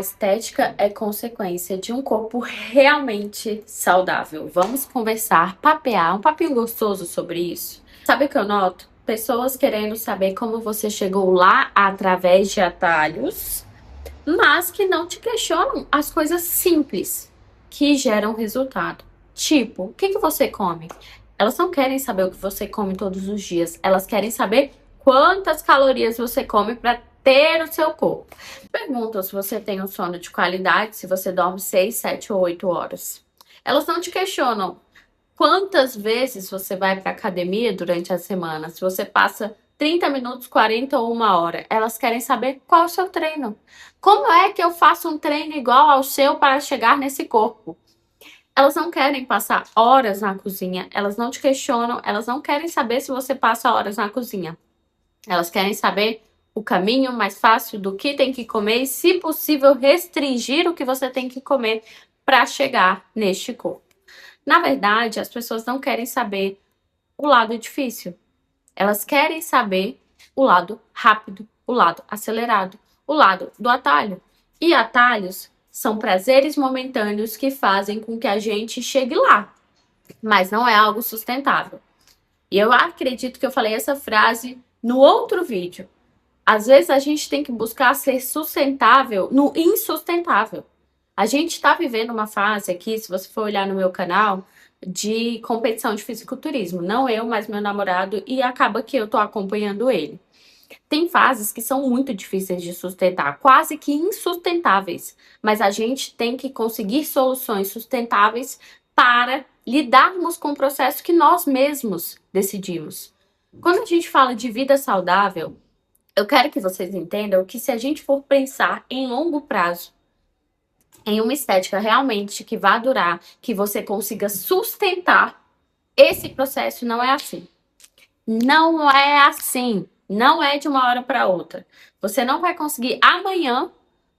A estética é consequência de um corpo realmente saudável. Vamos conversar, papear, um papinho gostoso sobre isso. Sabe o que eu noto? Pessoas querendo saber como você chegou lá através de atalhos, mas que não te questionam as coisas simples que geram resultado. Tipo, o que você come? Elas não querem saber o que você come todos os dias. Elas querem saber quantas calorias você come para ter o seu corpo. Perguntam se você tem um sono de qualidade, se você dorme 6, 7 ou 8 horas. Elas não te questionam quantas vezes você vai para academia durante a semana, se você passa 30 minutos, 40 ou 1 hora. Elas querem saber qual é o seu treino. Como é que eu faço um treino igual ao seu para chegar nesse corpo? Elas não querem passar horas na cozinha, elas não te questionam, elas não querem saber se você passa horas na cozinha. Elas querem saber o caminho mais fácil do que tem que comer e, se possível, restringir o que você tem que comer para chegar neste corpo. Na verdade, as pessoas não querem saber o lado difícil. Elas querem saber o lado rápido, o lado acelerado, o lado do atalho. E atalhos são prazeres momentâneos que fazem com que a gente chegue lá, mas não é algo sustentável. E eu acredito que eu falei essa frase no outro vídeo. Às vezes a gente tem que buscar ser sustentável no insustentável. A gente está vivendo uma fase aqui, se você for olhar no meu canal, de competição de fisiculturismo. Não eu, mas meu namorado, e acaba que eu tô acompanhando ele. Tem fases que são muito difíceis de sustentar, quase que insustentáveis. Mas a gente tem que conseguir soluções sustentáveis para lidarmos com o processo que nós mesmos decidimos. Quando a gente fala de vida saudável, eu quero que vocês entendam que se a gente for pensar em longo prazo, em uma estética realmente que vá durar, que você consiga sustentar, esse processo não é assim. Não é assim. Não é de uma hora para outra. Você não vai conseguir amanhã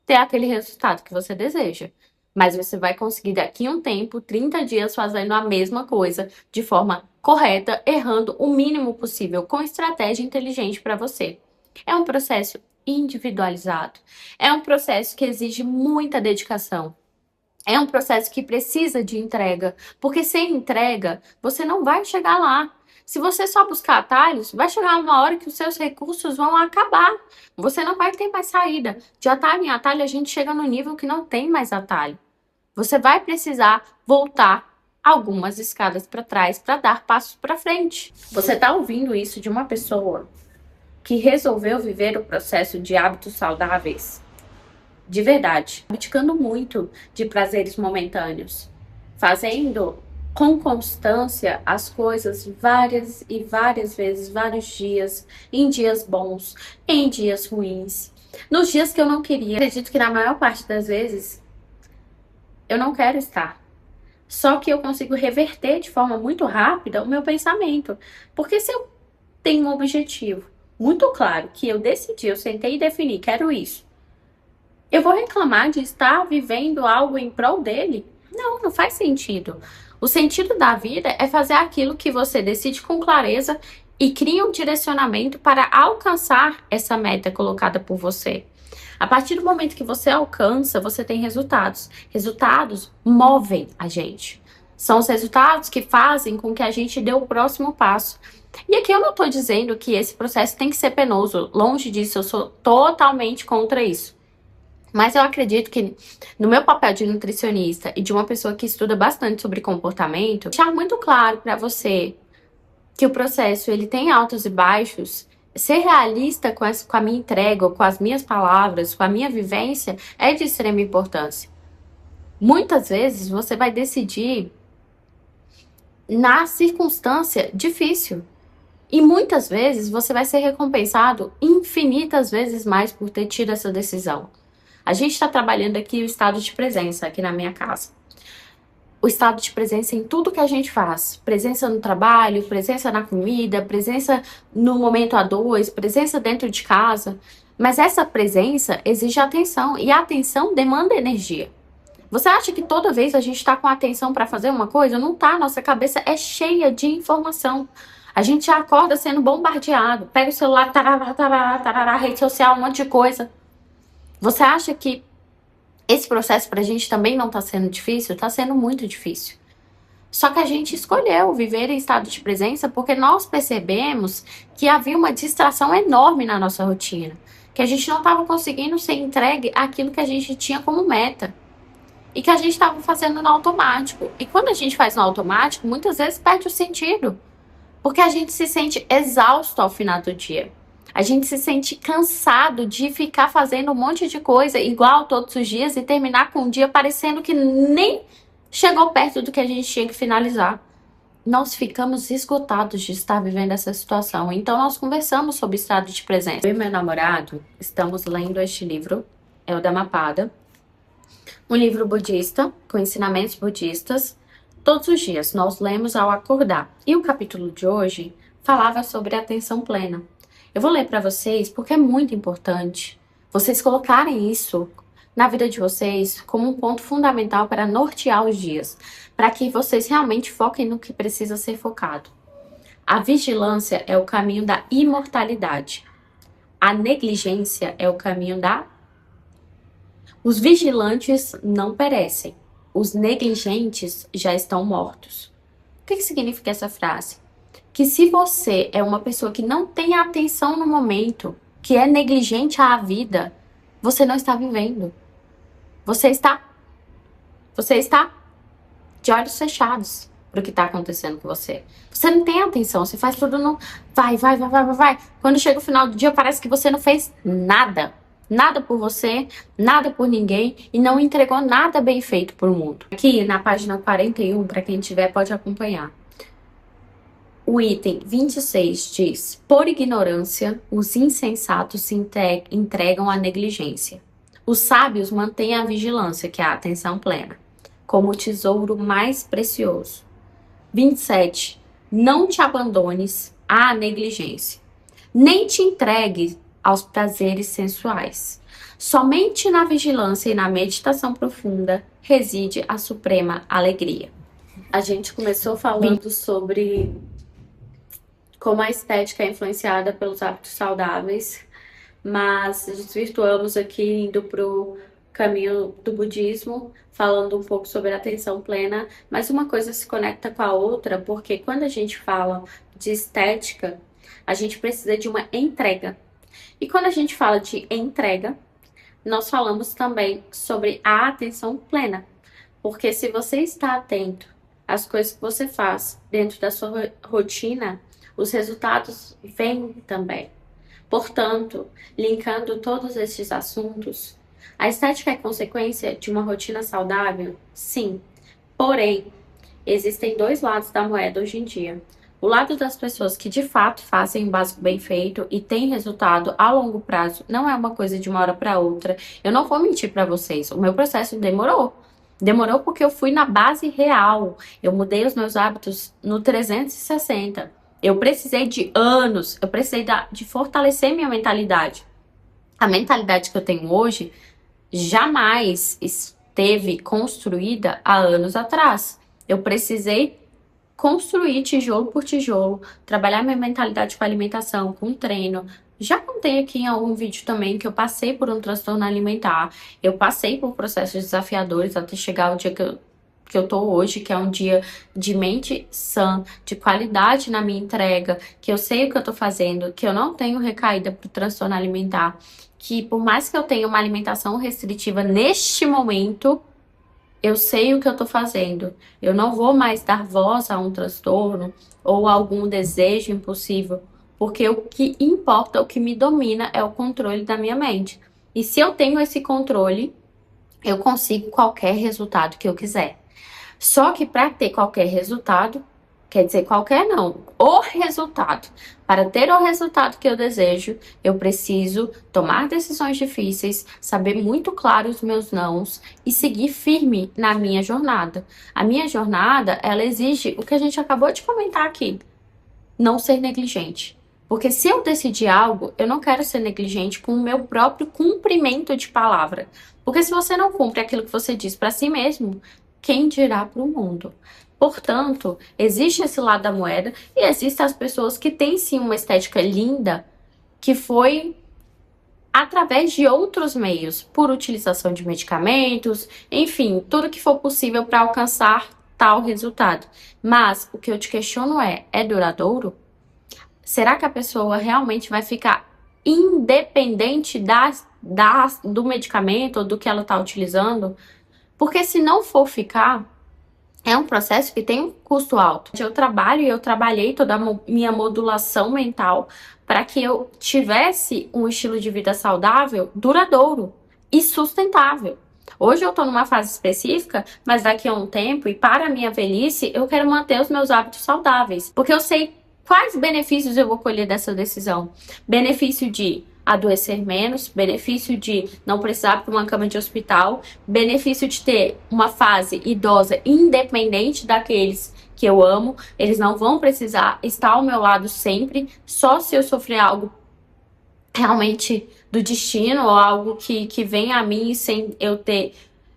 ter aquele resultado que você deseja. Mas você vai conseguir daqui a um tempo, 30 dias, fazendo a mesma coisa de forma correta, errando o mínimo possível, com estratégia inteligente para você. É um processo individualizado. É um processo que exige muita dedicação. É um processo que precisa de entrega, porque sem entrega você não vai chegar lá. Se você só buscar atalhos, vai chegar uma hora que os seus recursos vão acabar. Você não vai ter mais saída. De atalho em atalho, a gente chega no nível que não tem mais atalho. Você vai precisar voltar algumas escadas para trás para dar passos para frente. Você está ouvindo isso de uma pessoa que resolveu viver o processo de hábitos saudáveis de verdade, abdicando muito de prazeres momentâneos, fazendo com constância as coisas várias e várias vezes, vários dias, em dias bons, em dias ruins, nos dias que eu não queria. Acredito que na maior parte das vezes eu não quero estar. Só que eu consigo reverter de forma muito rápida o meu pensamento. Porque se eu tenho um objetivo muito claro, que eu decidi, eu sentei e defini, quero isso, eu vou reclamar de estar vivendo algo em prol dele? Não, não faz sentido. O sentido da vida é fazer aquilo que você decide com clareza e cria um direcionamento para alcançar essa meta colocada por você. A partir do momento que você alcança, você tem resultados. Resultados movem a gente. São os resultados que fazem com que a gente dê o próximo passo. E aqui eu não estou dizendo que esse processo tem que ser penoso. Longe disso, eu sou totalmente contra isso. Mas eu acredito que no meu papel de nutricionista e de uma pessoa que estuda bastante sobre comportamento, deixar muito claro para você que o processo ele tem altos e baixos, ser realista com a minha entrega, com as minhas palavras, com a minha vivência, é de extrema importância. Muitas vezes você vai decidir na circunstância difícil. E muitas vezes você vai ser recompensado infinitas vezes mais por ter tido essa decisão. A gente está trabalhando aqui o estado de presença aqui na minha casa. O estado de presença em tudo que a gente faz. Presença no trabalho, presença na comida, presença no momento a dois, presença dentro de casa. Mas essa presença exige atenção e a atenção demanda energia. Você acha que toda vez a gente está com atenção para fazer uma coisa? Não tá, nossa cabeça é cheia de informação. A gente já acorda sendo bombardeado. Pega o celular, tarará, tarará, tarará, rede social, um monte de coisa. Você acha que Esse processo pra gente também não tá sendo difícil? Tá sendo muito difícil. Só que a gente escolheu viver em estado de presença porque nós percebemos que havia uma distração enorme na nossa rotina. Que a gente não estava conseguindo ser entregue àquilo que a gente tinha como meta. E que a gente estava fazendo no automático. E quando a gente faz no automático, muitas vezes perde o sentido. Porque a gente se sente exausto ao final do dia. A gente se sente cansado de ficar fazendo um monte de coisa igual todos os dias e terminar com um dia parecendo que nem chegou perto do que a gente tinha que finalizar. Nós ficamos esgotados de estar vivendo essa situação. Então nós conversamos sobre estado de presença. Eu e meu namorado estamos lendo este livro, é o Dhammapada, um livro budista com ensinamentos budistas. Todos os dias nós lemos ao acordar. E o capítulo de hoje falava sobre atenção plena. Eu vou ler para vocês porque é muito importante vocês colocarem isso na vida de vocês como um ponto fundamental para nortear os dias, para que vocês realmente foquem no que precisa ser focado. A vigilância é o caminho da imortalidade. A negligência é o caminho da... Os vigilantes não perecem. Os negligentes já estão mortos. O que significa essa frase? Que se você é uma pessoa que não tem atenção no momento, que é negligente à vida, você não está vivendo. Você está de olhos fechados para o que está acontecendo com você. Você não tem atenção, você faz tudo no vai. Quando chega o final do dia, parece que você não fez nada. Nada por você, nada por ninguém e não entregou nada bem feito para o mundo. Aqui na página 41, para quem tiver, pode acompanhar. O item 26 diz: por ignorância, os insensatos se entregam à negligência. Os sábios mantêm a vigilância, que é a atenção plena, como o tesouro mais precioso. 27. Não te abandones à negligência, nem te entregue aos prazeres sensuais. Somente na vigilância e na meditação profunda reside a suprema alegria. A gente começou falando sobre como a estética é influenciada pelos hábitos saudáveis, mas desvirtuamos aqui indo para o caminho do budismo, falando um pouco sobre a atenção plena, mas uma coisa se conecta com a outra, porque quando a gente fala de estética, a gente precisa de uma entrega. E quando a gente fala de entrega, nós falamos também sobre a atenção plena, porque se você está atento às coisas que você faz dentro da sua rotina, os resultados vêm também. Portanto, linkando todos esses assuntos, a estética é consequência de uma rotina saudável? Sim. Porém, existem dois lados da moeda hoje em dia. O lado das pessoas que de fato fazem um básico bem feito e têm resultado a longo prazo, não é uma coisa de uma hora para outra. Eu não vou mentir para vocês, o meu processo demorou. Demorou porque eu fui na base real. Eu mudei os meus hábitos no 360. Eu precisei de anos, eu precisei de fortalecer minha mentalidade. A mentalidade que eu tenho hoje jamais esteve construída há anos atrás. Eu precisei construir tijolo por tijolo, trabalhar minha mentalidade com alimentação, com treino. Já contei aqui em algum vídeo também que eu passei por um transtorno alimentar, eu passei por processos desafiadores até chegar ao dia que eu tô hoje, que é um dia de mente sã, de qualidade na minha entrega, que eu sei o que eu tô fazendo, que eu não tenho recaída pro transtorno alimentar, que por mais que eu tenha uma alimentação restritiva neste momento, eu sei o que eu tô fazendo. Eu não vou mais dar voz a um transtorno ou a algum desejo impossível, porque o que importa, o que me domina é o controle da minha mente. E se eu tenho esse controle, eu consigo qualquer resultado que eu quiser. Só que para ter qualquer resultado, quer dizer qualquer não, o resultado. Para ter o resultado que eu desejo, eu preciso tomar decisões difíceis, saber muito claro os meus nãos e seguir firme na minha jornada. A minha jornada, ela exige o que a gente acabou de comentar aqui, não ser negligente. Porque se eu decidir algo, eu não quero ser negligente com o meu próprio cumprimento de palavra. Porque se você não cumpre aquilo que você diz para si mesmo, quem dirá para o mundo? Portanto, existe esse lado da moeda e existem as pessoas que têm sim uma estética linda, que foi através de outros meios, por utilização de medicamentos, enfim, tudo que for possível para alcançar tal resultado. Mas o que eu te questiono é duradouro? Será que a pessoa realmente vai ficar independente do medicamento ou do que ela está utilizando? Porque se não for ficar, é um processo que tem um custo alto. Eu trabalho e eu trabalhei toda a minha modulação mental para que eu tivesse um estilo de vida saudável, duradouro e sustentável. Hoje eu tô numa fase específica, mas daqui a um tempo e para a minha velhice, eu quero manter os meus hábitos saudáveis, porque eu sei quais benefícios eu vou colher dessa decisão. Benefício de adoecer menos, benefício de não precisar para uma cama de hospital, benefício de ter uma fase idosa independente daqueles que eu amo, eles não vão precisar estar ao meu lado sempre, só se eu sofrer algo realmente do destino ou algo que vem a mim sem eu ter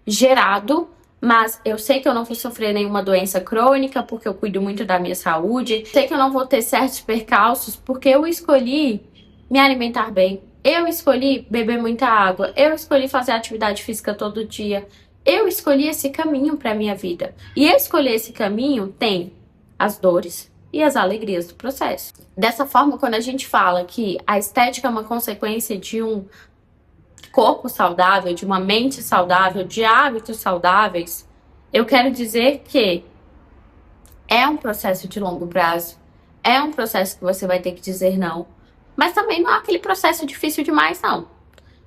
gerado, mas eu sei que eu não vou sofrer nenhuma doença crônica porque eu cuido muito da minha saúde, sei que eu não vou ter certos percalços porque eu escolhi me alimentar bem, eu escolhi beber muita água, eu escolhi fazer atividade física todo dia, eu escolhi esse caminho para minha vida. E escolher esse caminho tem as dores e as alegrias do processo. Dessa forma, quando a gente fala que a estética é uma consequência de um corpo saudável, de uma mente saudável, de hábitos saudáveis, eu quero dizer que é um processo de longo prazo, é um processo que você vai ter que dizer não, mas também não é aquele processo difícil demais, não.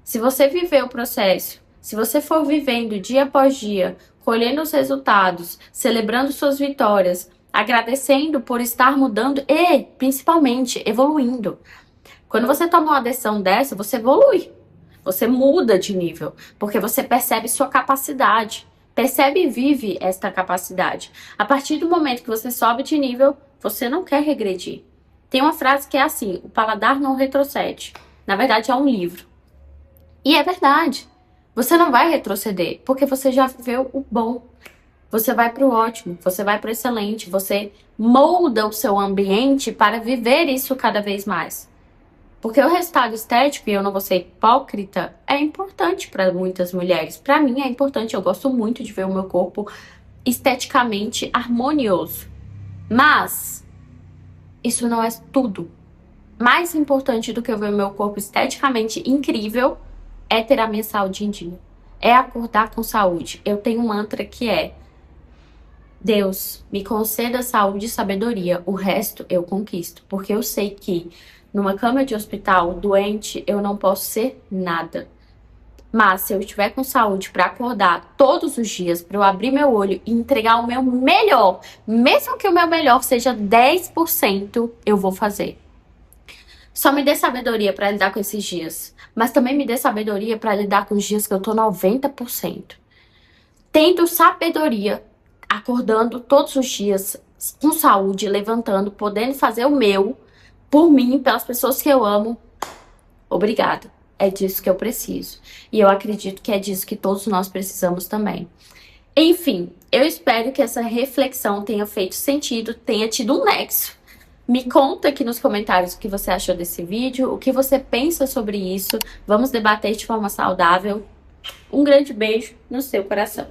Se você viver o processo, se você for vivendo dia após dia, colhendo os resultados, celebrando suas vitórias, agradecendo por estar mudando e, principalmente, evoluindo. Quando você toma uma decisão dessa, você evolui. Você muda de nível, porque você percebe sua capacidade. Percebe e vive esta capacidade. A partir do momento que você sobe de nível, você não quer regredir. Tem uma frase que é assim: o paladar não retrocede. Na verdade, é um livro. E é verdade. Você não vai retroceder, porque você já viveu o bom. Você vai para o ótimo, você vai para o excelente. Você molda o seu ambiente para viver isso cada vez mais. Porque o resultado estético, e eu não vou ser hipócrita, é importante para muitas mulheres. Para mim é importante, eu gosto muito de ver o meu corpo esteticamente harmonioso. Mas isso não é tudo. Mais importante do que eu ver o meu corpo esteticamente incrível é ter a minha saúde em dia. É acordar com saúde. Eu tenho um mantra que é: Deus, me conceda saúde e sabedoria, o resto eu conquisto. Porque eu sei que numa cama de hospital, doente, eu não posso ser nada. Mas se eu estiver com saúde para acordar todos os dias, para eu abrir meu olho e entregar o meu melhor, mesmo que o meu melhor seja 10%, eu vou fazer. Só me dê sabedoria para lidar com esses dias, mas também me dê sabedoria para lidar com os dias que eu tô 90%. Tendo sabedoria, acordando todos os dias com saúde, levantando, podendo fazer o meu por mim, pelas pessoas que eu amo. Obrigada. É disso que eu preciso. E eu acredito que é disso que todos nós precisamos também. Enfim, eu espero que essa reflexão tenha feito sentido, tenha tido um nexo. Me conta aqui nos comentários o que você achou desse vídeo, o que você pensa sobre isso. Vamos debater de forma saudável. Um grande beijo no seu coração.